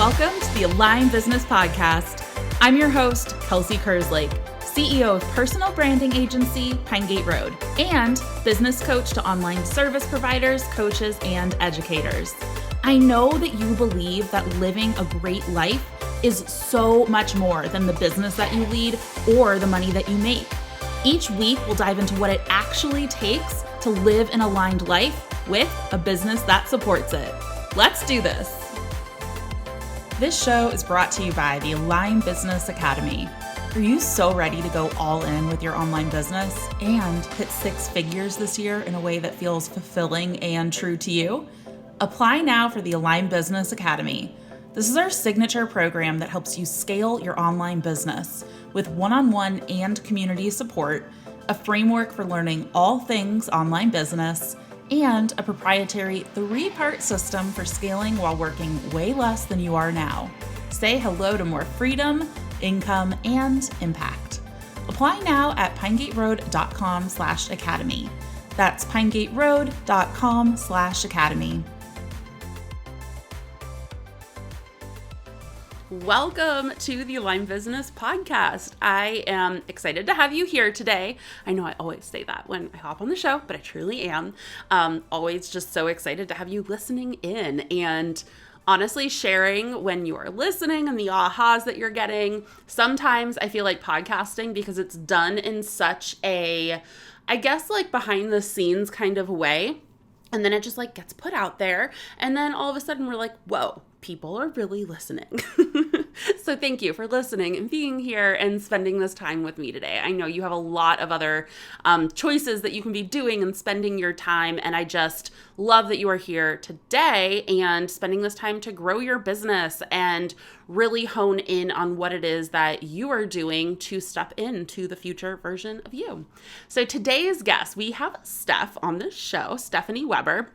Welcome to the Align Business Podcast. I'm your host, Kelsey Kerslake, CEO of personal branding agency, Pinegate Road, and business coach to online service providers, coaches, and educators. I know that you believe that living a great life is so much more than the business that you lead or the money that you make. Each week, we'll dive into what it actually takes to live an aligned life with a business that supports it. Let's do this. This show is brought to you by the Align Business Academy. Are you so ready to go all in with your online business and hit six figures this year in a way that feels fulfilling and true to you? Apply now for the Align Business Academy. This is our signature program that helps you scale your online business with one-on-one and community support, a framework for learning all things online business, and a proprietary 3-part system for scaling while working way less than you are now. Say hello to more freedom, income, and impact. Apply now at pinegateroad.com/academy. That's pinegateroad.com/academy. Welcome to the Align Business Podcast. I am excited to have you here today. I know I always say that when I hop on the show, but I truly am. Always just so excited to have you listening in and honestly sharing when you are listening and the ahas that you're getting. Sometimes I feel like podcasting, because it's done in such a, I guess, like behind the scenes kind of way. And then it just like gets put out there. And then all of a sudden we're like, whoa, people are really listening. So thank you for listening and being here and spending this time with me today. I know you have a lot of other choices that you can be doing and spending your time. And I just love that you are here today and spending this time to grow your business and really hone in on what it is that you are doing to step into the future version of you. So today's guest, we have Steph on this show, Stephanie Weber.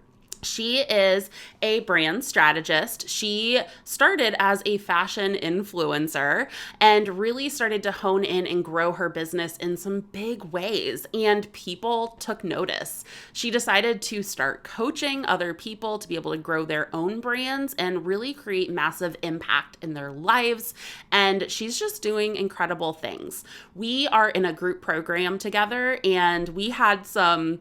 She is a brand strategist. She started as a fashion influencer and really started to hone in and grow her business in some big ways, and people took notice. She decided to start coaching other people to be able to grow their own brands and really create massive impact in their lives, and she's just doing incredible things. We are in a group program together, and we had some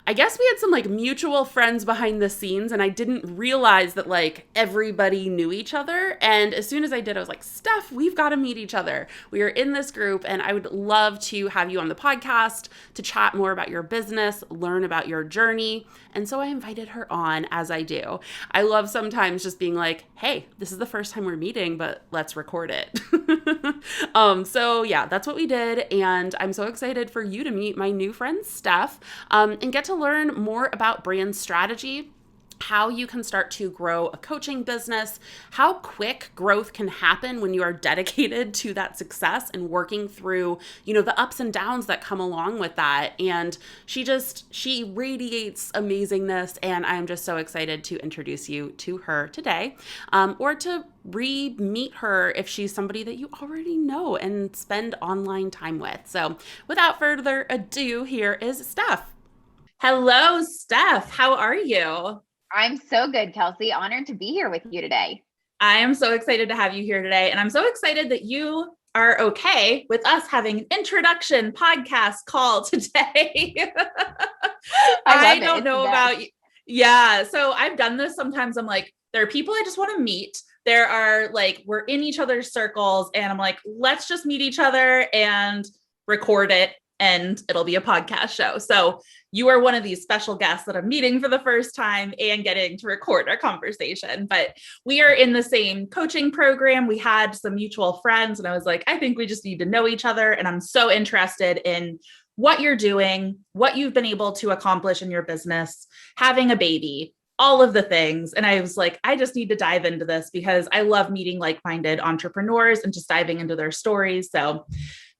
like mutual friends behind the scenes, and I didn't realize that like everybody knew each other. And as soon as I did, I was like, Steph, we've got to meet each other. We are in this group, and I would love to have you on the podcast to chat more about your business, learn about your journey. And so I invited her on, as I do. I love sometimes just being like, hey, this is the first time we're meeting, but let's record it. So yeah, that's what we did. And I'm so excited for you to meet my new friend, Steph, and get to learn more about brand strategy, how you can start to grow a coaching business, how quick growth can happen when you are dedicated to that success and working through, the ups and downs that come along with that. And she radiates amazingness. And I'm just so excited to introduce you to her today, or to re-meet her if she's somebody that you already know and spend online time with. So without further ado, here is Steph. Hello, Steph. How are you? I'm so good, Kelsey. Honored to be here with you today. I am so excited to have you here today. And I'm so excited that you are okay with us having an introduction podcast call today. I don't know about you. Yeah. So I've done this sometimes. I'm like, there are people I just want to meet. There are like, we're in each other's circles, and I'm like, let's just meet each other and record it, and it'll be a podcast show. So you are one of these special guests that I'm meeting for the first time and getting to record our conversation. But we are in the same coaching program. We had some mutual friends, and I was like, I think we just need to know each other. And I'm so interested in what you're doing, what you've been able to accomplish in your business, having a baby, all of the things. And I was like, I just need to dive into this because I love meeting like-minded entrepreneurs and just diving into their stories. So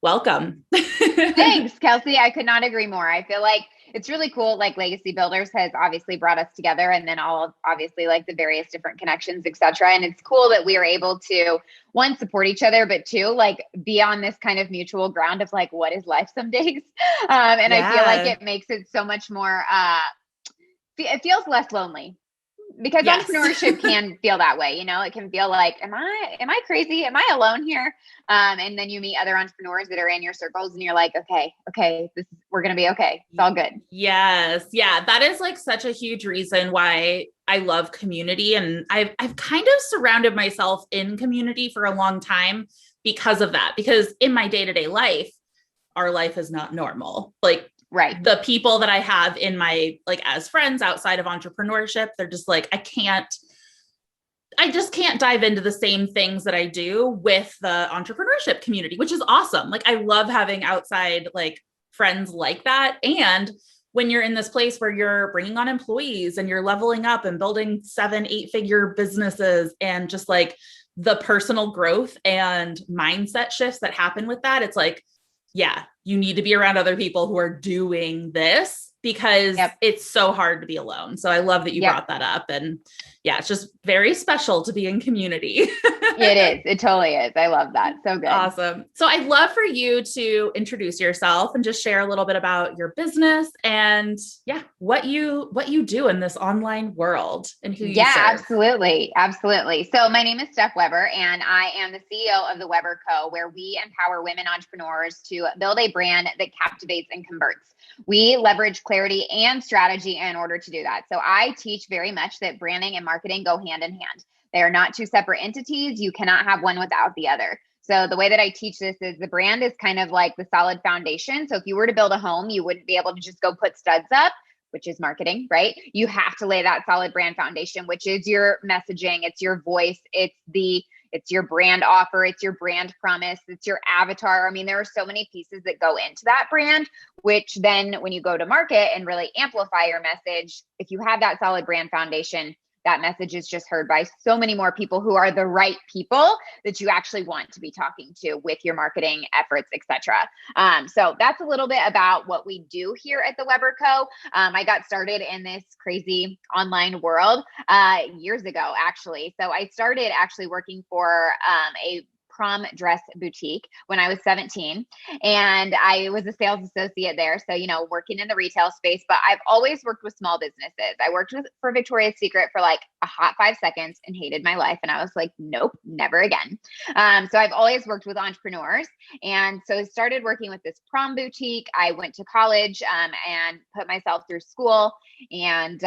welcome. Thanks, Kelsey. I could not agree more. I feel like it's really cool. Like Legacy Builders has obviously brought us together, and then all of obviously like the various different connections, et cetera. And it's cool that we are able to, one, support each other, but two, like be on this kind of mutual ground of like, what is life some days? I feel like it makes it so much more, it feels less lonely. because Yes. entrepreneurship can feel that way. It can feel like, am I crazy? Am I alone here? And then you meet other entrepreneurs that are in your circles and you're like, okay, we're going to be okay. It's all good. Yes. Yeah. That is like such a huge reason why I love community. And I've kind of surrounded myself in community for a long time because of that, because in my day-to-day life, our life is not normal. Like, right. The people that I have in my, like, as friends outside of entrepreneurship, they're just like, I just can't dive into the same things that I do with the entrepreneurship community, which is awesome. Like, I love having outside, like, friends like that. And when you're in this place where you're bringing on employees and you're leveling up and building 7-8 figure businesses, and just like the personal growth and mindset shifts that happen with that, it's like, yeah, you need to be around other people who are doing this, because it's so hard to be alone. So I love that you brought that up. And yeah, it's just very special to be in community. It is. It totally is. I love that. So good. Awesome. So I'd love for you to introduce yourself and just share a little bit about your business and what you do in this online world and who you serve. Absolutely. Absolutely. So my name is Steph Weber, and I am the CEO of the Weber Co., where we empower women entrepreneurs to build a brand that captivates and converts. We leverage clarity and strategy in order to do that. So I teach very much that branding and marketing go hand in hand. They are not two separate entities. You cannot have one without the other. So the way that I teach this is the brand is kind of like the solid foundation. So if you were to build a home, you wouldn't be able to just go put studs up, which is marketing, right? You have to lay that solid brand foundation, which is your messaging, it's your voice, it's your brand offer, it's your brand promise, it's your avatar. I mean, there are so many pieces that go into that brand, which then when you go to market and really amplify your message, if you have that solid brand foundation, that message is just heard by so many more people who are the right people that you actually want to be talking to with your marketing efforts, etc. So that's a little bit about what we do here at the Weber Co. I got started in this crazy online world years ago, actually. So I started actually working for a prom dress boutique when I was 17, and I was a sales associate there. So, working in the retail space, but I've always worked with small businesses. I worked for Victoria's Secret for like a hot 5 seconds and hated my life. And I was like, nope, never again. So I've always worked with entrepreneurs. And so I started working with this prom boutique. I went to college and put myself through school and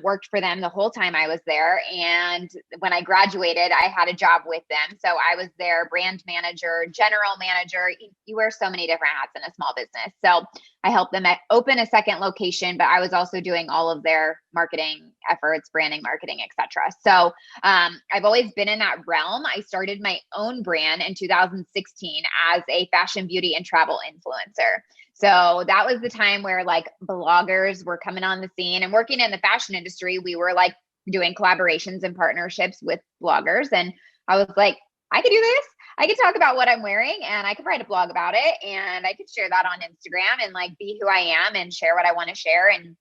worked for them the whole time I was there. And when I graduated, I had a job with them. So I was their brand manager, general manager. You wear so many different hats in a small business. So I helped them open a second location, but I was also doing all of their marketing efforts, branding, marketing, etc. So I've always been in that realm. I started my own brand in 2016 as a fashion, beauty, and travel influencer. So that was the time where like bloggers were coming on the scene, and working in the fashion industry, we were like doing collaborations and partnerships with bloggers. And I was like, I could do this. I could talk about what I'm wearing, and I could write a blog about it, and I could share that on Instagram and like be who I am and share what I want to share and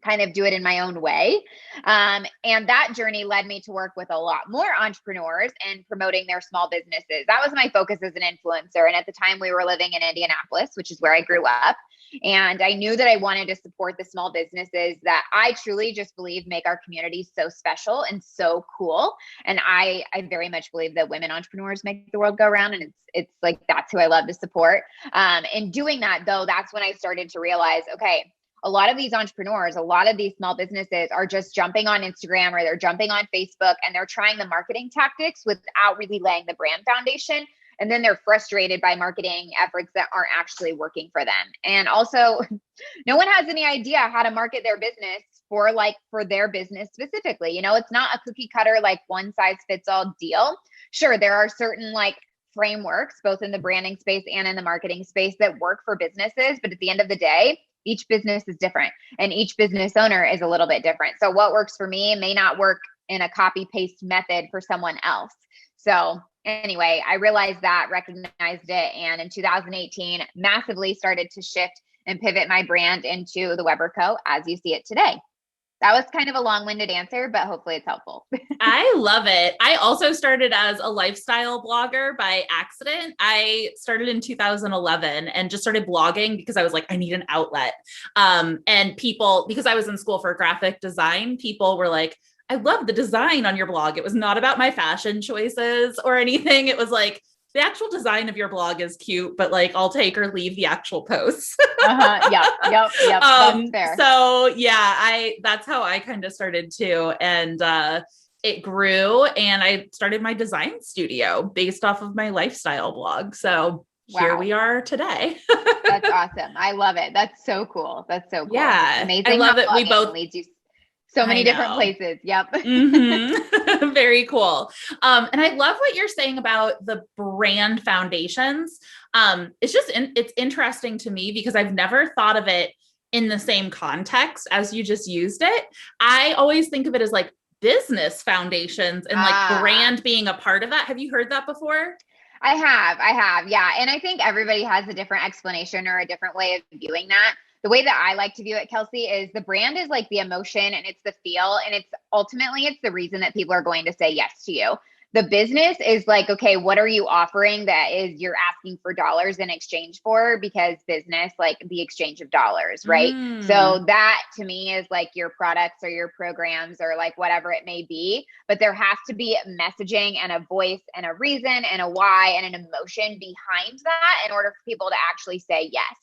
kind of do it in my own way. And that journey led me to work with a lot more entrepreneurs and promoting their small businesses. That was my focus as an influencer. And at the time we were living in Indianapolis, which is where I grew up. And I knew that I wanted to support the small businesses that I truly just believe make our community so special and so cool. And I very much believe that women entrepreneurs make the world go round. And it's like, that's who I love to support. In doing that though, that's when I started to realize, okay, a lot of these entrepreneurs, a lot of these small businesses are just jumping on Instagram or they're jumping on Facebook and they're trying the marketing tactics without really laying the brand foundation. And then they're frustrated by marketing efforts that aren't actually working for them. And also, no one has any idea how to market their business for their business specifically. It's not a cookie cutter, like one size fits all deal. Sure, there are certain like frameworks, both in the branding space and in the marketing space, that work for businesses. But at the end of the day, each business is different and each business owner is a little bit different. So what works for me may not work in a copy paste method for someone else. So anyway, I realized that, recognized it, and in 2018, massively started to shift and pivot my brand into the Weber Co. as you see it today. That was kind of a long-winded answer, but hopefully it's helpful. I love it. I also started as a lifestyle blogger by accident. I started in 2011 and just started blogging because I was like, I need an outlet. And people, because I was in school for graphic design, people were like, I love the design on your blog. It was not about my fashion choices or anything. It was like, the actual design of your blog is cute, but like I'll take or leave the actual posts. Yep. That's fair. So yeah, that's how I kind of started too. And it grew and I started my design studio based off of my lifestyle blog. So here we are today. That's awesome. I love it. That's so cool. That's so cool. Yeah. Amazing. I love that we both leads you so many different places. Yep. Mm-hmm. Very cool. And I love what you're saying about the brand foundations. It's interesting to me because I've never thought of it in the same context as you just used it. I always think of it as like business foundations and like brand being a part of that. Have you heard that before? I have. Yeah. And I think everybody has a different explanation or a different way of viewing that. The way that I like to view it, Kelsey, is the brand is like the emotion and it's the feel. And it's the reason that people are going to say yes to you. The business is like, okay, what are you offering that is you're asking for dollars in exchange for? Because business, like the exchange of dollars, right? So that to me is like your products or your programs or like whatever it may be. But there has to be messaging and a voice and a reason and a why and an emotion behind that in order for people to actually say yes.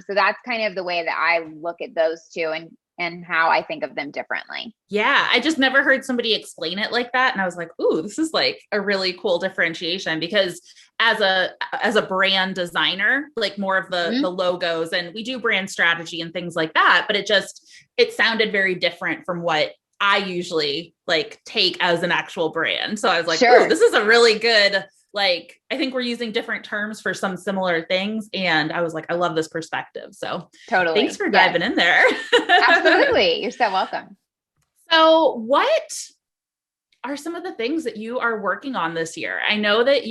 So that's kind of the way that I look at those two and how I think of them differently. Yeah, I just never heard somebody explain it like that. And I was like, ooh, this is like a really cool differentiation because as a brand designer, like more of the logos and we do brand strategy and things like that, but it sounded very different from what I usually like take as an actual brand. So I was like, ooh, this is a really good, like, I think we're using different terms for some similar things. And I was like, I love this perspective. So totally. Thanks for diving in there. Absolutely. You're so welcome. So what are some of the things that you are working on this year? I know that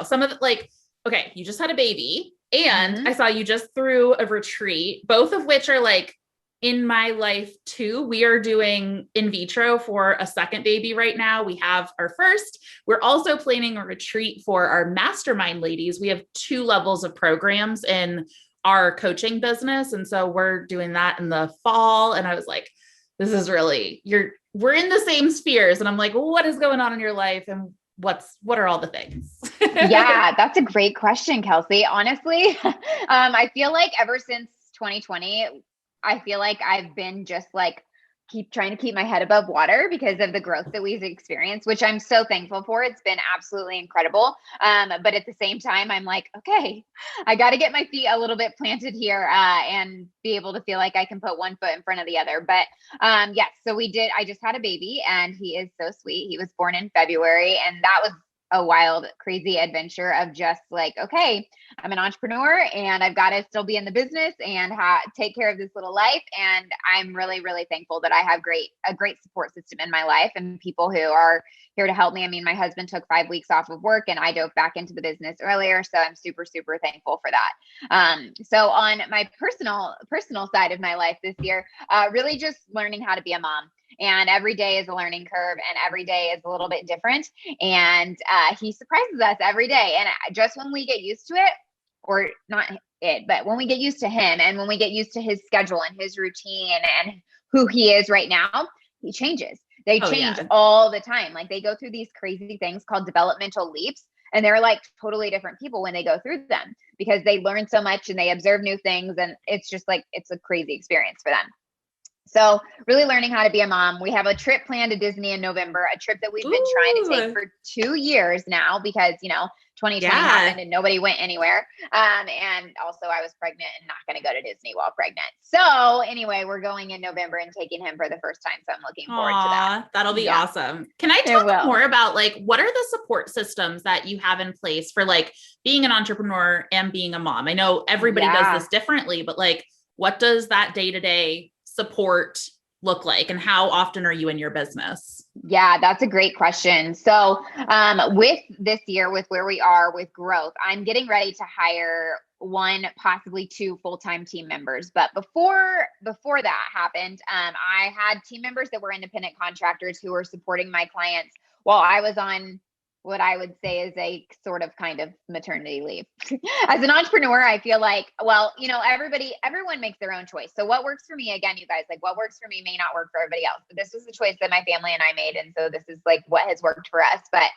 some of the, okay, you just had a baby and I saw you just threw a retreat, both of which are like in my life too. We are doing in vitro for a second baby right now. We have our first. We're also planning a retreat for our mastermind ladies. We have 2 levels of programs in our coaching business. And so we're doing that in the fall. And I was like, this is really, we're in the same spheres. And I'm like, what is going on in your life? And what are all the things? Yeah, that's a great question, Kelsey. Honestly, I feel like ever since 2020, I feel like I've been just like trying to keep my head above water because of the growth that we've experienced, which I'm so thankful for. It's been absolutely incredible. But at the same time, I'm like, okay, I got to get my feet a little bit planted here and be able to feel like I can put one foot in front of the other. But yes, so I just had a baby and he is so sweet. He was born in February and that was a wild, crazy adventure of just like, okay, I'm an entrepreneur and I've got to still be in the business and take care of this little life. And I'm really, really thankful that I have a great support system in my life and people who are here to help me. I mean, my husband took 5 weeks off of work and I dove back into the business earlier. So I'm super, super thankful for that. So on my personal side of my life this year, really just learning how to be a mom. And every day is a learning curve and every day is a little bit different. And he surprises us every day. And just when we get used to it, or not it, but when we get used to him and when we get used to his schedule and his routine and who he is right now, he changes. They change all the time. Like they go through these crazy things called developmental leaps. And they're like totally different people when they go through them because they learn so much and they observe new things. And it's just like, it's a crazy experience for them. So really learning how to be a mom. We have a trip planned to Disney in November, a trip that we've been trying to take for 2 years now because, 2020 happened and nobody went anywhere. And also I was pregnant and not going to go to Disney while pregnant. So anyway, we're going in November and taking him for the first time. So I'm looking forward to that. That'll be awesome. Can I talk more about like, what are the support systems that you have in place for like being an entrepreneur and being a mom? I know everybody does this differently, but like, what does that day-to-day support look like and how often are you in your business? Yeah, that's a great question. So with this year, with where we are with growth, I'm getting ready to hire 1, possibly 2 full-time team members. But before that happened, I had team members that were independent contractors who were supporting my clients while I was on what I would say is a sort of kind of maternity leave. As an entrepreneur, I feel like, well, everyone makes their own choice. So what works for me, again, you guys, like what works for me may not work for everybody else, but this was the choice that my family and I made. And so this is like what has worked for us. But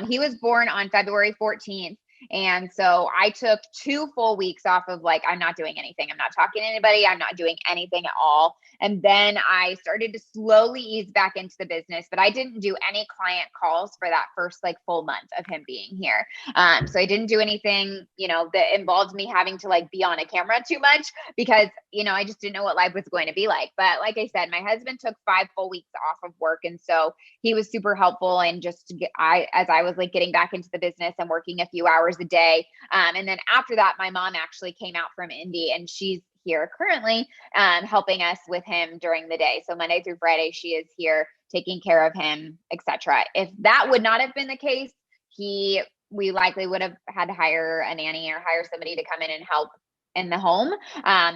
he was born on February 14th. And so I took 2 full weeks off of like, I'm not doing anything. I'm not talking to anybody. I'm not doing anything at all. And then I started to slowly ease back into the business, but I didn't do any client calls for that first like full month of him being here. So I didn't do anything, that involved me having to like be on a camera too much because, I just didn't know what life was going to be like. But like I said, my husband took 5 full weeks off of work. And so he was super helpful. And as I was like getting back into the business and working a few hours a day. And then after that, my mom actually came out from Indy and she's here currently helping us with him during the day. So Monday through Friday, she is here taking care of him, etc. If that would not have been the case, we likely would have had to hire a nanny or hire somebody to come in and help in the home.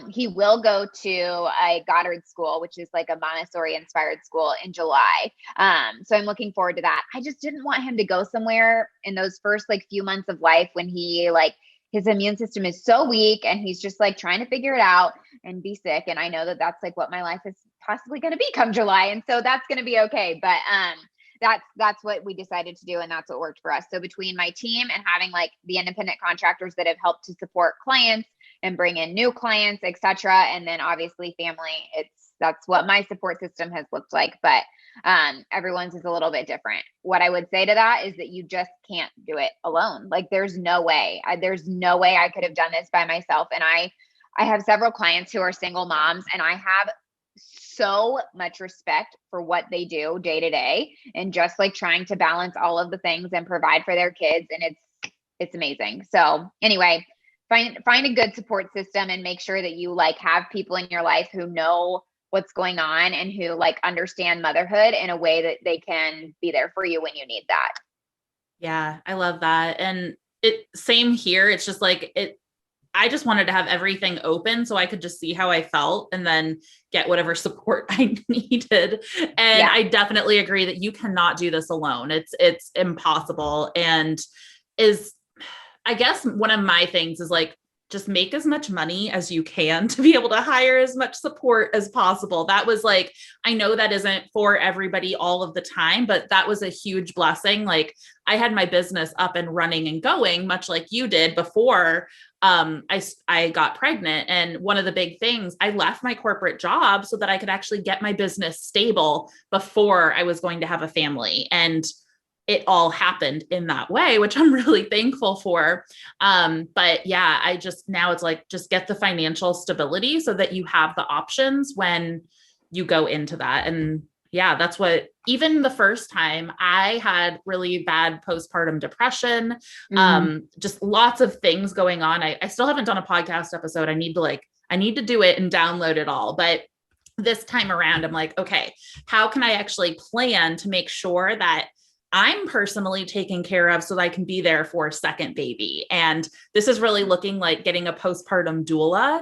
He will go to a Goddard school, which is like a Montessori inspired school in July. So I'm looking forward to that. I just didn't want him to go somewhere in those first like few months of life when he like his immune system is so weak and he's just like trying to figure it out and be sick. And I know that that's like what my life is possibly going to be come July. And so that's going to be okay. But, that's what we decided to do. And that's what worked for us. So between my team and having like the independent contractors that have helped to support clients and bring in new clients, et cetera. And then obviously family, that's what my support system has looked like. But everyone's is a little bit different. What I would say to that is that you just can't do it alone. Like there's no way I could have done this by myself. And I have several clients who are single moms, and I have so much respect for what they do day to day and just like trying to balance all of the things and provide for their kids. And it's amazing. So anyway, find a good support system and make sure that you like have people in your life who know what's going on and who like understand motherhood in a way that they can be there for you when you need that. Yeah, I love that. And same here. It's just like I just wanted to have everything open so I could just see how I felt and then get whatever support I needed. And I definitely agree that you cannot do this alone. It's impossible. And I guess one of my things is like, just make as much money as you can to be able to hire as much support as possible. That was like, I know that isn't for everybody all of the time, but that was a huge blessing. Like I had my business up and running and going, much like you did before I got pregnant. And one of the big things, I left my corporate job so that I could actually get my business stable before I was going to have a family. And it all happened in that way, which I'm really thankful for. But yeah, now it's like, just get the financial stability so that you have the options when you go into that. And yeah, that's what, even the first time I had really bad postpartum depression, just lots of things going on. I still haven't done a podcast episode. I need to do it and download it all. But this time around, I'm like, okay, how can I actually plan to make sure that I'm personally taken care of so that I can be there for a second baby? And this is really looking like getting a postpartum doula,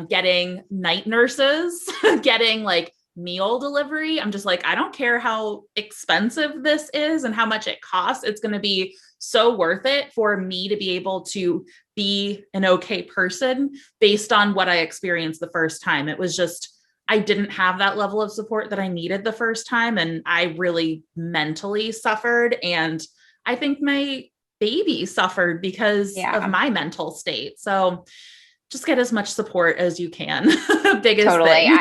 getting night nurses, getting like meal delivery. I'm just like, I don't care how expensive this is and how much it costs. It's going to be so worth it for me to be able to be an okay person based on what I experienced the first time. It was just, I didn't have that level of support that I needed the first time. And I really mentally suffered. And I think my baby suffered because of my mental state. So just get as much support as you can. Biggest thing.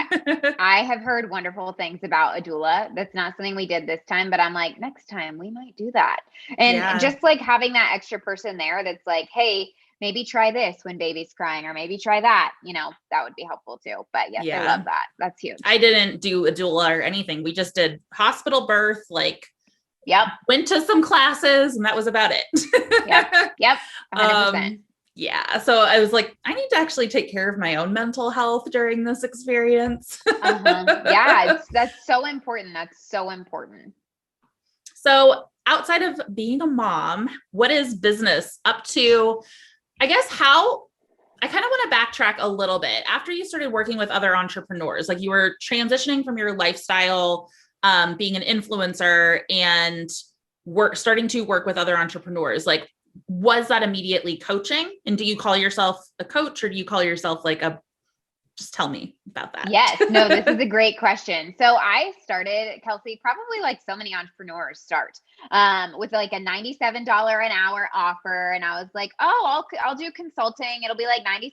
I have heard wonderful things about a doula. That's not something we did this time, but I'm like, next time we might do that. And just like having that extra person there that's like, hey, maybe try this when baby's crying, or maybe try that, that would be helpful too. But yes, I love that. That's huge. I didn't do a doula or anything. We just did hospital birth, went to some classes, and that was about it. Yep. 100%. Yeah. So I was like, I need to actually take care of my own mental health during this experience. Yeah. That's so important. That's so important. So outside of being a mom, what is business up to? I guess I kind of want to backtrack a little bit. After you started working with other entrepreneurs, like you were transitioning from your lifestyle, being an influencer, and starting to work with other entrepreneurs, like, was that immediately coaching? And do you call yourself a coach, or do you call yourself like just tell me about that? Yes, no, this is a great question. So I started, Kelsey, probably like so many entrepreneurs start, with like a $97 an hour offer. And I was like, oh, I'll do consulting. It'll be like $97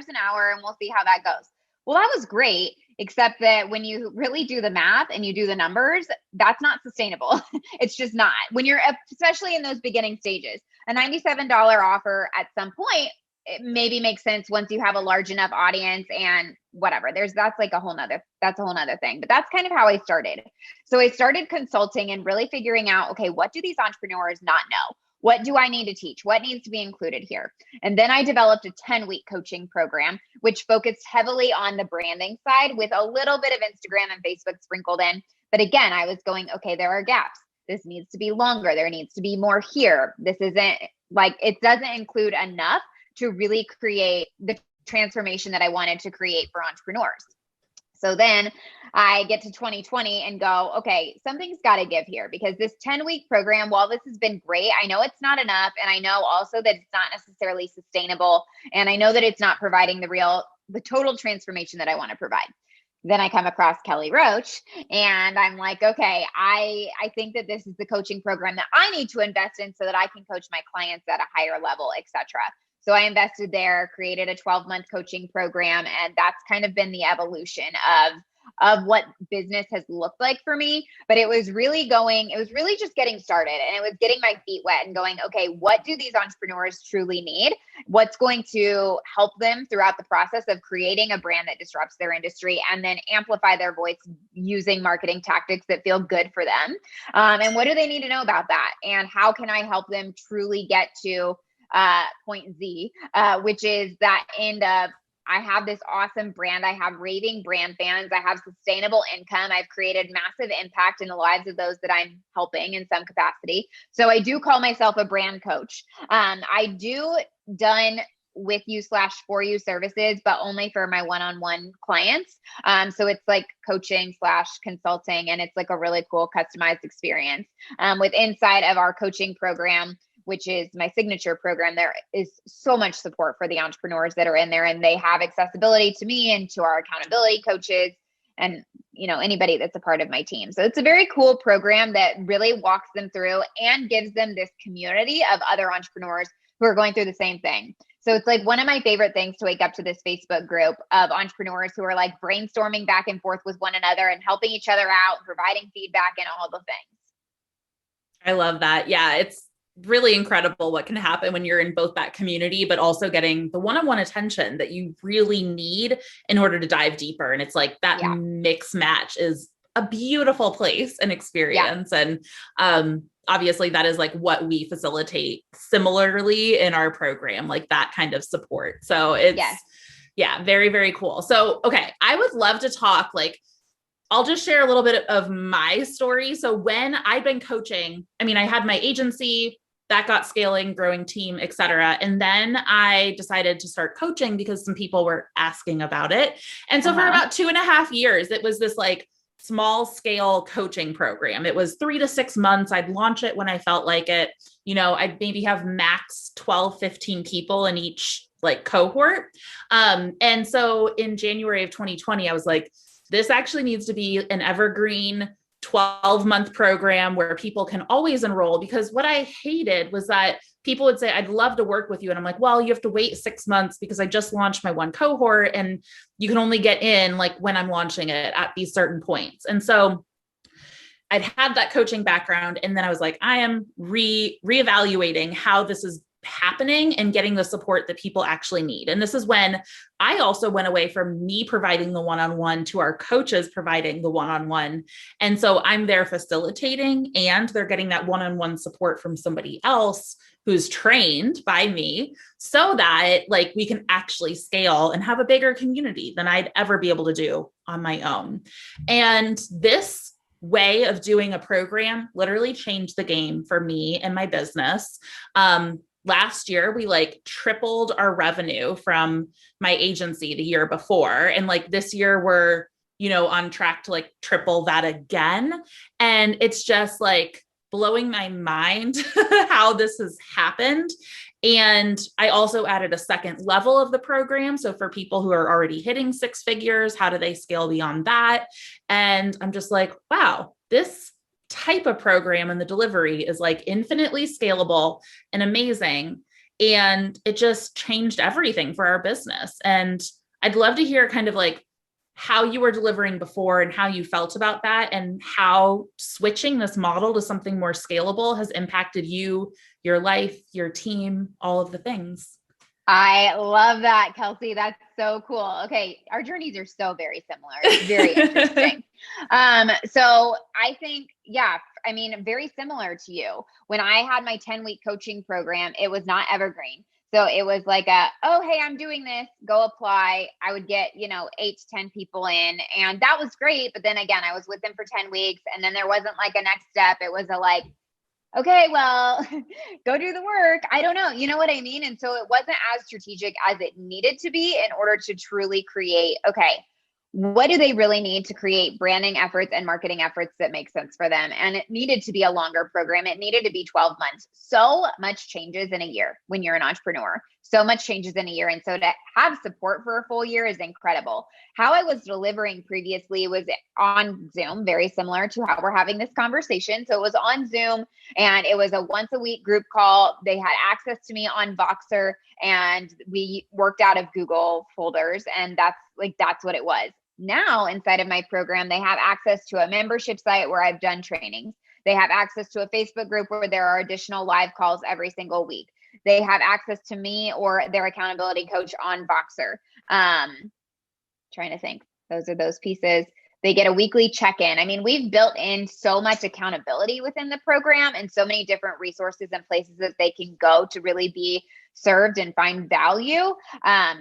an hour and we'll see how that goes. Well, that was great, except that when you really do the math and you do the numbers, that's not sustainable. It's just not. When you're, especially in those beginning stages, a $97 offer at some point, it maybe makes sense once you have a large enough audience and whatever. That's a whole nother thing. But that's kind of how I started. So I started consulting and really figuring out, okay, what do these entrepreneurs not know? What do I need to teach? What needs to be included here? And then I developed a 10-week coaching program, which focused heavily on the branding side with a little bit of Instagram and Facebook sprinkled in. But again, I was going, okay, there are gaps. This needs to be longer. There needs to be more here. This isn't like, it doesn't include enough to really create the transformation that I wanted to create for entrepreneurs. So then I get to 2020 and go, okay, something's got to give here, because this 10-week program, while this has been great, I know it's not enough. And I know also that it's not necessarily sustainable. And I know that it's not providing the total transformation that I want to provide. Then I come across Kelly Roach and I'm like, okay, I think that this is the coaching program that I need to invest in so that I can coach my clients at a higher level, et cetera. So I invested there, created a 12-month coaching program, and that's kind of been the evolution of what business has looked like for me. But it was really just getting started, and it was getting my feet wet and going, okay, what do these entrepreneurs truly need? What's going to help them throughout the process of creating a brand that disrupts their industry and then amplify their voice using marketing tactics that feel good for them? And what do they need to know about that? And how can I help them truly get to point Z, which is that end of, I have this awesome brand. I have raving brand fans. I have sustainable income. I've created massive impact in the lives of those that I'm helping in some capacity. So I do call myself a brand coach. I do done with you / for you services, but only for my one-on-one clients. So it's like coaching / consulting, and it's like a really cool customized experience. With inside of our coaching program, which is my signature program, there is so much support for the entrepreneurs that are in there, and they have accessibility to me and to our accountability coaches and, anybody that's a part of my team. So it's a very cool program that really walks them through and gives them this community of other entrepreneurs who are going through the same thing. So it's like one of my favorite things to wake up to this Facebook group of entrepreneurs who are like brainstorming back and forth with one another and helping each other out, providing feedback and all the things. I love that. Yeah, it's really incredible what can happen when you're in both that community, but also getting the one-on-one attention that you really need in order to dive deeper. And it's like that mix match is a beautiful place and experience. Yeah. And obviously that is like what we facilitate similarly in our program, like that kind of support. So it's, very, very cool. So, okay. I would love to talk, I'll just share a little bit of my story. So when I'd been coaching, I had my agency that got scaling, growing team, et cetera. And then I decided to start coaching because some people were asking about it. And so for about 2.5 years, it was this small scale coaching program. It was 3 to 6 months. I'd launch it when I felt like it. I'd maybe have max 12, 15 people in each cohort. And so in January of 2020, I was like, this actually needs to be an evergreen 12-month program where people can always enroll, because what I hated was that people would say, I'd love to work with you. And I'm like, well, you have to wait 6 months because I just launched my one cohort and you can only get in when I'm launching it at these certain points. And so I'd had that coaching background. And then I was like, I am reevaluating how this is happening and getting the support that people actually need. And this is when I also went away from me providing the one-on-one to our coaches providing the one-on-one. And so I'm there facilitating, and they're getting that one-on-one support from somebody else who's trained by me, so that we can actually scale and have a bigger community than I'd ever be able to do on my own. And this way of doing a program literally changed the game for me and my business. Last year, we tripled our revenue from my agency the year before. And this year we're, on track to triple that again. And it's just blowing my mind how this has happened. And I also added a second level of the program. So for people who are already hitting six figures, how do they scale beyond that? And I'm just like, wow, this type of program and the delivery is like infinitely scalable and amazing. And it just changed everything for our business. And I'd love to hear kind of like how you were delivering before and how you felt about that, and how switching this model to something more scalable has impacted you, your life, your team, all of the things. I love that, Kelsey. That's so cool. Okay. Our journeys are so very similar. It's very interesting. So I think, yeah, I mean, very similar to you. When I had my 10-week coaching program, it was not evergreen. So it was like oh, hey, I'm doing this, go apply. I would get, 8 to 10 people in, and that was great. But then again, I was with them for 10 weeks, and then there wasn't like a next step. It was okay, well, go do the work. I don't know. You know what I mean? And so it wasn't as strategic as it needed to be in order to truly create, okay, what do they really need to create branding efforts and marketing efforts that make sense for them? And it needed to be a longer program. It needed to be 12 months. So much changes in a year when you're an entrepreneur. So much changes in a year. And so to have support for a full year is incredible. How I was delivering previously was on Zoom, very similar to how we're having this conversation. So it was on Zoom, and it was a once a week group call. They had access to me on Voxer, and we worked out of Google folders. And that's what it was. Now, inside of my program, they have access to a membership site where I've done trainings. They have access to a Facebook group where there are additional live calls every single week. They have access to me or their accountability coach on Voxer. Trying to think. Those are those pieces. They get a weekly check-in. I mean, we've built in so much accountability within the program and so many different resources and places that they can go to really be served and find value.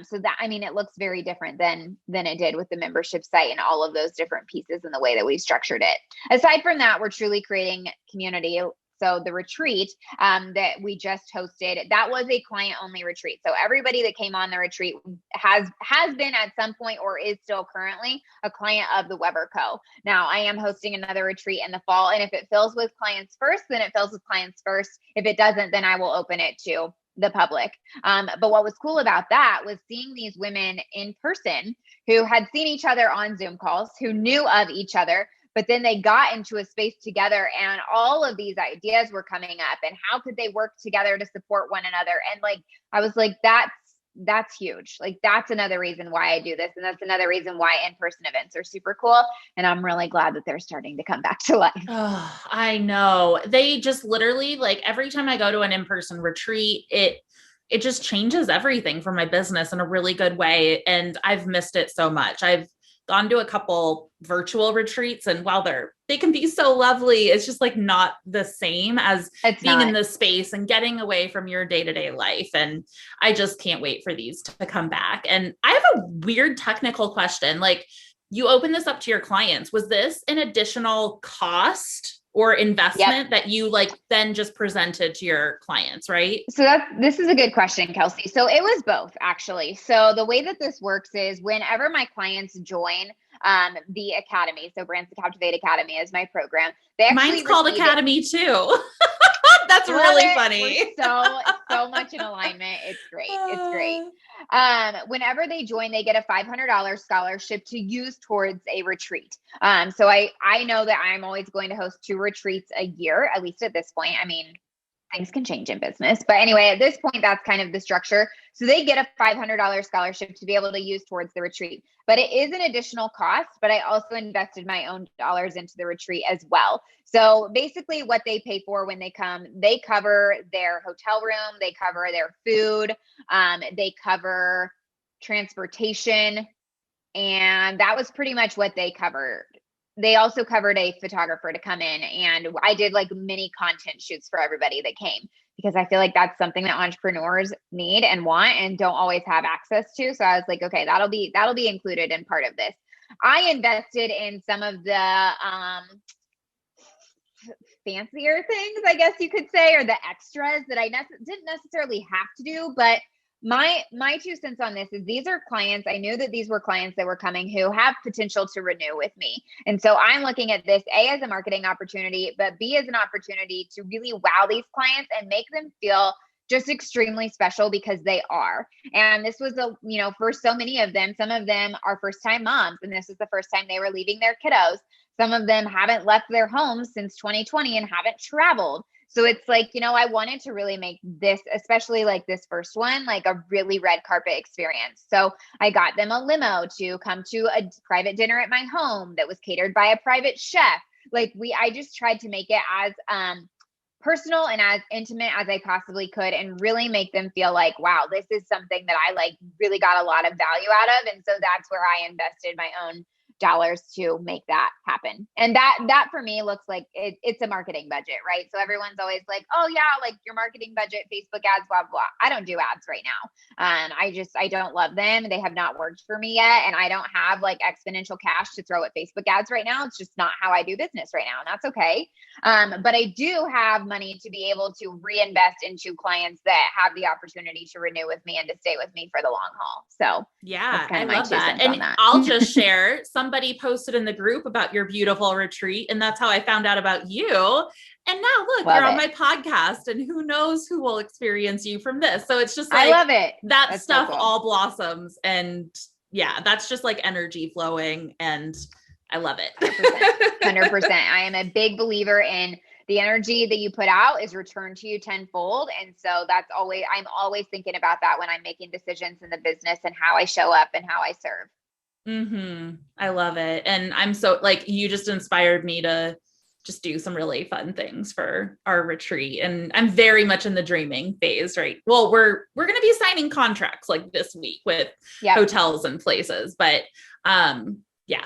So that, I mean, it looks very different than it did with the membership site and all of those different pieces and the way that we've structured it. Aside from that, we're truly creating community. So the retreat that we just hosted, that was a client-only retreat. So everybody that came on the retreat has been at some point or is still currently a client of the Weber Co. Now, I am hosting another retreat in the fall, and if it fills with clients first, then it fills with clients first. If it doesn't, then I will open it to the public. But what was cool about that was seeing these women in person who had seen each other on Zoom calls, who knew of each other, but then they got into a space together and all of these ideas were coming up and how could they work together to support one another? And I was like, that's huge. Like, that's another reason why I do this. And that's another reason why in-person events are super cool. And I'm really glad that they're starting to come back to life. Oh, I know. They just literally, like, every time I go to an in-person retreat, it just changes everything for my business in a really good way. And I've missed it so much. I've gone to a couple virtual retreats, and while they can be so lovely, it's just like not the same as being in this space and getting away from your day-to-day life. And I just can't wait for these to come back. And I have a weird technical question. Like, you open this up to your clients. Was this an additional cost or investment that you then just presented to your clients, right? So this is a good question, Kelsey. So it was both, actually. So the way that this works is whenever my clients join the academy, so Brands to Captivate Academy is my program. Mine's called Academy too. That's really funny. We're so much in alignment. It's great. It's great. Whenever they join, they get a $500 scholarship to use towards a retreat. So I know that I'm always going to host 2 retreats a year, at least at this point. I mean, things can change in business, but anyway, at this point, that's kind of the structure. So they get a $500 scholarship to be able to use towards the retreat, but it is an additional cost. But I also invested my own dollars into the retreat as well. So basically what they pay for when they come, they cover their hotel room, they cover their food, they cover transportation. And that was pretty much what they covered. They also covered a photographer to come in, and I did mini content shoots for everybody that came, because I feel like that's something that entrepreneurs need and want and don't always have access to. So I was like, okay, that'll be included in part of this. I invested in some of the fancier things, I guess you could say, or the extras that I didn't necessarily have to do, but My 2 cents on this is these are clients. I knew that these were clients that were coming who have potential to renew with me. And so I'm looking at this A, as a marketing opportunity, but B, as an opportunity to really wow these clients and make them feel just extremely special, because they are. And this was for so many of them, some of them are first time moms, and this is the first time they were leaving their kiddos. Some of them haven't left their homes since 2020 and haven't traveled. So it's like, I wanted to really make this, especially like this first one, like a really red carpet experience. So I got them a limo to come to a private dinner at my home that was catered by a private chef. I just tried to make it as personal and as intimate as I possibly could, and really make them feel like, wow, this is something that I really got a lot of value out of. And so that's where I invested my own dollars to make that happen. And that for me looks like it's a marketing budget, right? So everyone's always like, oh yeah, like your marketing budget, Facebook ads, blah, blah. I don't do ads right now. I don't love them. They have not worked for me yet. And I don't have like exponential cash to throw at Facebook ads right now. It's just not how I do business right now. And that's okay. But I do have money to be able to reinvest into clients that have the opportunity to renew with me and to stay with me for the long haul. So yeah, I love that. And I'll just share, somebody posted in the group about your beautiful retreat, and that's how I found out about you. And now look, you're on my podcast, and who knows who will experience you from this. So it's just like, I love it. That stuff so cool. All blossoms. And yeah, that's just like energy flowing, and I love it. 100%. I am a big believer in the energy that you put out is returned to you tenfold. And so I'm always thinking about that when I'm making decisions in the business and how I show up and how I serve. I love it. And I'm so you just inspired me to just do some really fun things for our retreat. And I'm very much in the dreaming phase, right? Well, we're going to be signing contracts like this week with hotels and places, but,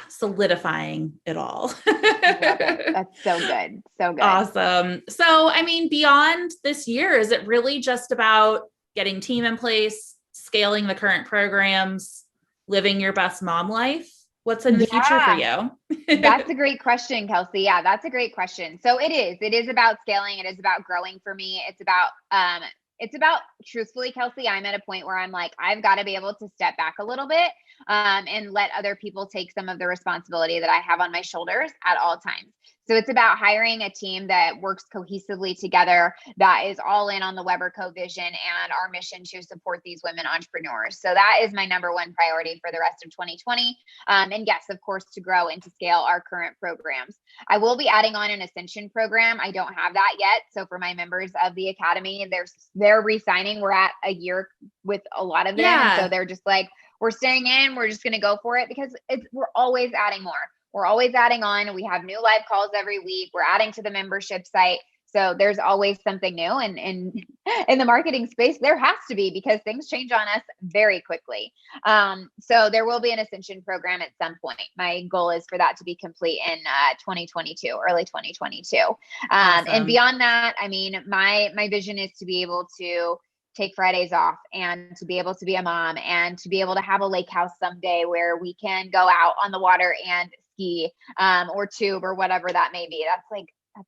solidifying it all. That's so good. So good. Awesome. So, I mean, beyond this year, is it really just about getting team in place, scaling the current programs, living your best mom life? What's in the future for you? That's a great question, Kelsey. Yeah, that's a great question. So it is about scaling. It is about growing for me. It's about truthfully, Kelsey, I'm at a point where I'm like, I've got to be able to step back a little bit and let other people take some of the responsibility that I have on my shoulders at all times. So it's about hiring a team that works cohesively together, that is all in on the Weber Co vision and our mission to support these women entrepreneurs. So that is my number one priority for the rest of 2020. And yes, of course, to grow and to scale our current programs. I will be adding on an Ascension program. I don't have that yet. So for my members of the Academy, they're re-signing. We're at a year with a lot of them. Yeah. And so they're just like, we're staying in, we're just going to go for it, because we're always adding more. We're always adding on. We have new live calls every week. We're adding to the membership site. So there's always something new. And in the marketing space, there has to be, because things change on us very quickly. So there will be an Ascension program at some point. My goal is for that to be complete in 2022, early 2022. Awesome. And beyond that, I mean, my vision is to be able to take Fridays off, and to be able to be a mom, and to be able to have a lake house someday where we can go out on the water and ski or tube or whatever that may be. That's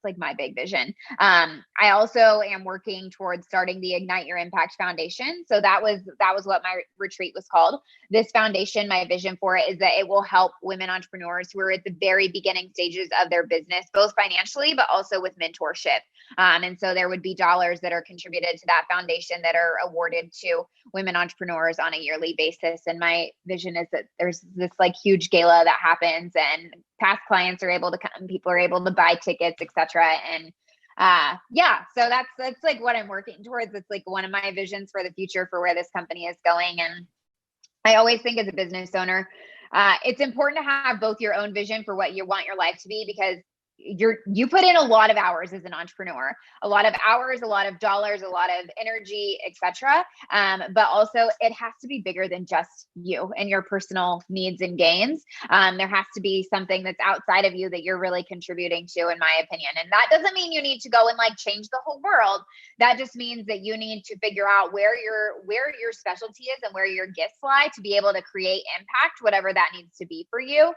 like my big vision. I also am working towards starting the Ignite Your Impact Foundation. So that was what my retreat was called. This foundation, my vision for it is that it will help women entrepreneurs who are at the very beginning stages of their business, both financially, but also with mentorship. And so there would be dollars that are contributed to that foundation that are awarded to women entrepreneurs on a yearly basis. And my vision is that there's this like huge gala that happens, and past clients are able to come, people are able to buy tickets, etc. And so that's like what I'm working towards. It's like one of my visions for the future for where this company is going. And I always think as a business owner, it's important to have both your own vision for what you want your life to be, because you put in a lot of hours as an entrepreneur, a lot of hours, a lot of dollars, a lot of energy, etc. But also it has to be bigger than just you and your personal needs and gains. There has to be something that's outside of you that you're really contributing to, in my opinion. And that doesn't mean you need to go and like change the whole world. That just means that you need to figure out where your specialty is and where your gifts lie to be able to create impact, whatever that needs to be for you,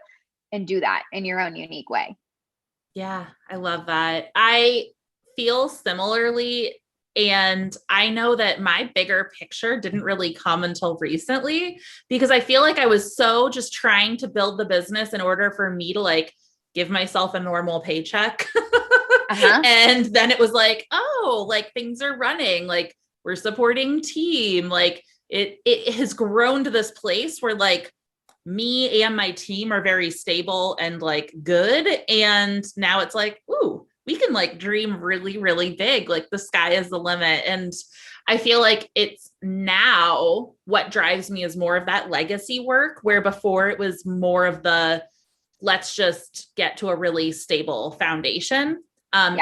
and do that in your own unique way. Yeah, I love that. I feel similarly And I know that my bigger picture didn't really come until recently because I feel like I was so just trying to build the business in order for me to like give myself a normal paycheck. And then it was like, oh, like things are running, like we're supporting team. Like it has grown to this place where like me and my team are very stable and like good. And now it's like, ooh, we can like dream really, really big. Like the sky is the limit. And I feel like it's now what drives me is more of that legacy work, where before it was more of the, let's just get to a really stable foundation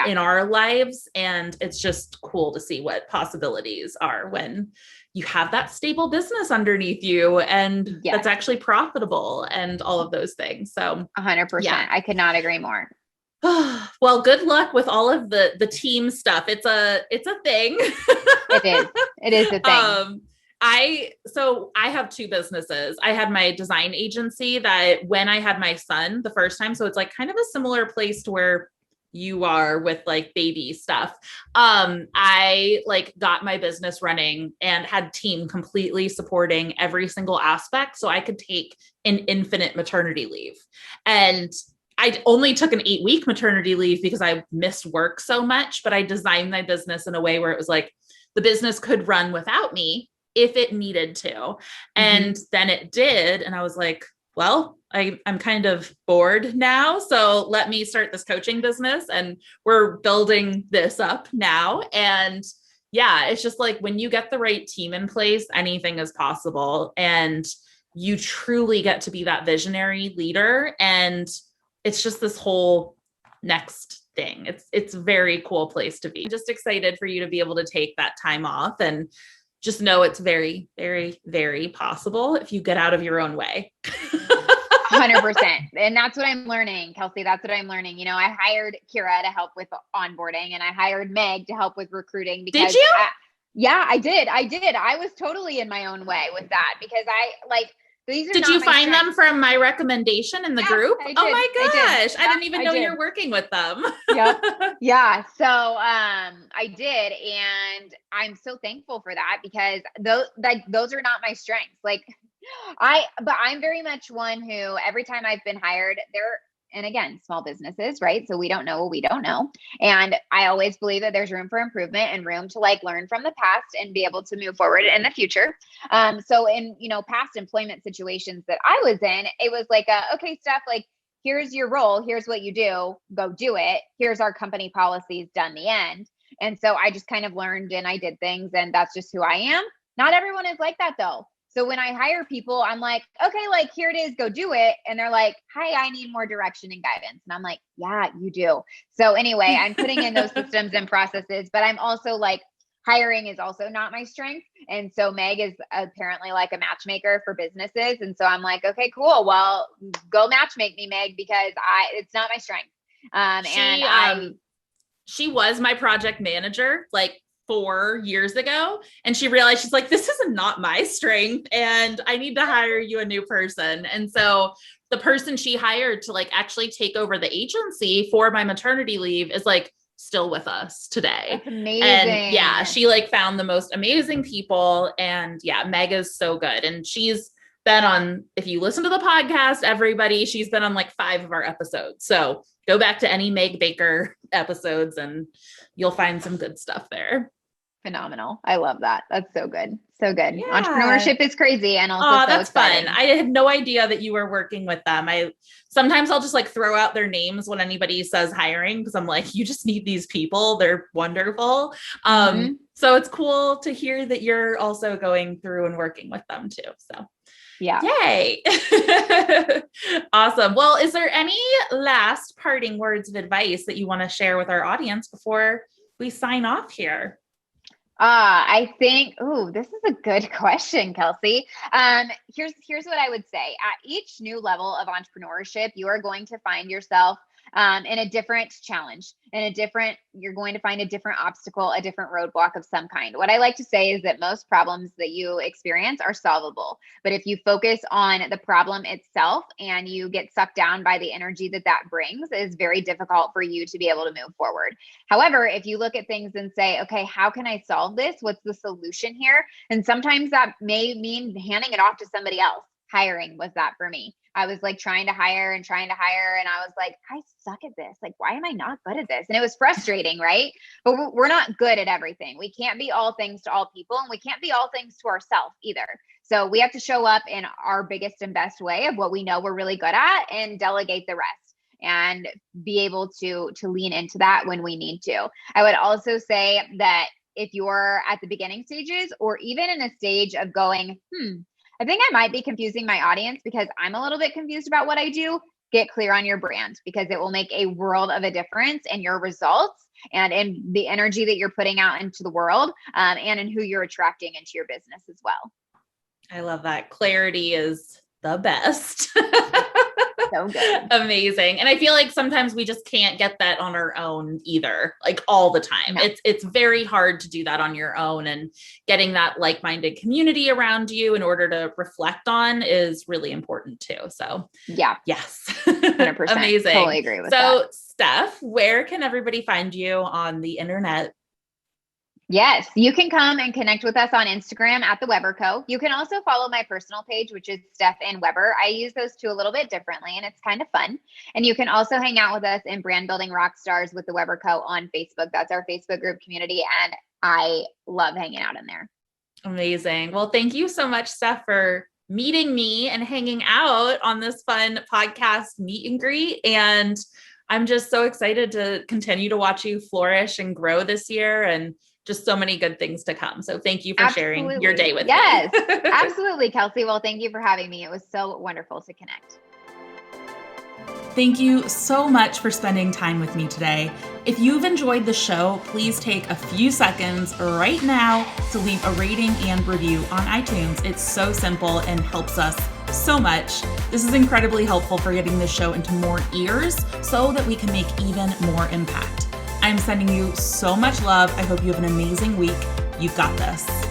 in our lives. And it's just cool to see what possibilities are when you have that stable business underneath you and that's actually profitable and all of those things. So 100%. I could not agree more. Well, good luck with all of the team stuff. It's a thing. It is a thing. I have two businesses. I had my design agency that when I had my son the first time, so it's like kind of a similar place to where you are with like baby stuff. I like got my business running and had team completely supporting every single aspect. So I could take an infinite maternity leave. And I only took an 8-week maternity leave because I missed work so much, but I designed my business in a way where it was like the business could run without me if it needed to. And then it did. And I was like, well, I'm kind of bored now. So let me start this coaching business and we're building this up now. And yeah, it's just like when you get the right team in place, anything is possible. And you truly get to be that visionary leader. And it's just this whole next thing. It's a very cool place to be. I'm just excited for you to be able to take that time off and just know it's very, very, very possible if you get out of your own way. 100%. And that's what I'm learning, Kelsey. That's what I'm learning. You know, I hired Kira to help with onboarding and I hired Meg to help with recruiting. Because did you? I did. I was totally in my own way with that because these are Did you find them from my recommendation in the group? I did. Oh my gosh. I didn't even know did. You're working with them. Yep. Yeah. So, I did. And I'm so thankful for that because those are not my strengths. But I'm very much one who every time I've been hired and again, small businesses, right? So we don't know what we don't know. And I always believe that there's room for improvement and room to learn from the past and be able to move forward in the future. So in, past employment situations that I was in, it was like, okay, Steph, here's your role. Here's what you do. Go do it. Here's our company policies, done, the end. And so I just kind of learned and I did things and that's just who I am. Not everyone is like that though. So when I hire people, I'm like, okay, here it is, go do it. And they're like, hi, I need more direction and guidance. And I'm like, yeah, you do. So anyway, I'm putting in those systems and processes, but I'm also hiring is also not my strength. And so Meg is apparently like a matchmaker for businesses. And so I'm like, okay, cool. Well, go matchmake me, Meg, because it's not my strength. She was my project manager, 4 years ago. And she realized she's like, this is not my strength and I need to hire you a new person. And so the person she hired to actually take over the agency for my maternity leave is still with us today. That's amazing. And yeah, she found the most amazing people. And yeah, Meg is so good. And she's been on, if you listen to the podcast, everybody, she's been on 5 of our episodes. So go back to any Meg Baker episodes and you'll find some good stuff there. Phenomenal. I love that. That's so good. So good. Yeah. Entrepreneurship is crazy. And also that's fun. I had no idea that you were working with them. Sometimes I'll just throw out their names when anybody says hiring, because I'm like, you just need these people. They're wonderful. So it's cool to hear that you're also going through and working with them too. So yeah. Yay. Awesome. Well, is there any last parting words of advice that you want to share with our audience before we sign off here? I think, this is a good question, Kelsey. Here's what I would say. At each new level of entrepreneurship, you are going to find yourself in a different challenge, you're going to find a different obstacle, a different roadblock of some kind. What I like to say is that most problems that you experience are solvable. But if you focus on the problem itself and you get sucked down by the energy that that brings, it is very difficult for you to be able to move forward. However, if you look at things and say, okay, how can I solve this? What's the solution here? And sometimes that may mean handing it off to somebody else. Hiring was that for me. I was like trying to hire. And I was like, I suck at this. Like, why am I not good at this? And it was frustrating, right? But we're not good at everything. We can't be all things to all people, and we can't be all things to ourselves either. So we have to show up in our biggest and best way of what we know we're really good at and delegate the rest and be able to lean into that when we need to. I would also say that if you're at the beginning stages or even in a stage of going, I think I might be confusing my audience because I'm a little bit confused about what I do, get clear on your brand, because it will make a world of a difference in your results and in the energy that you're putting out into the world, and in who you're attracting into your business as well. I love that. Clarity is the best. So good. Amazing. And I feel like sometimes we just can't get that on our own either, like all the time. No. It's very hard to do that on your own, and getting that like-minded community around you in order to reflect on is really important too. So yeah. Yes. 100%. Amazing. Totally agree with that. So Steph, where can everybody find you on the internet? Yes, you can come and connect with us on Instagram at The Weber Co. You can also follow my personal page, which is Steph and Weber. I use those two a little bit differently, and it's kind of fun. And you can also hang out with us in Brand Building Rockstars with The Weber Co. on Facebook. That's our Facebook group community, and I love hanging out in there. Amazing. Well, thank you so much, Steph, for meeting me and hanging out on this fun podcast meet and greet. And I'm just so excited to continue to watch you flourish and grow this year, and just so many good things to come. So thank you for sharing your day with me. Yes, absolutely, Kelsey. Well, thank you for having me. It was so wonderful to connect. Thank you so much for spending time with me today. If you've enjoyed the show, please take a few seconds right now to leave a rating and review on iTunes. It's so simple and helps us so much. This is incredibly helpful for getting this show into more ears so that we can make even more impact. I'm sending you so much love. I hope you have an amazing week. You've got this.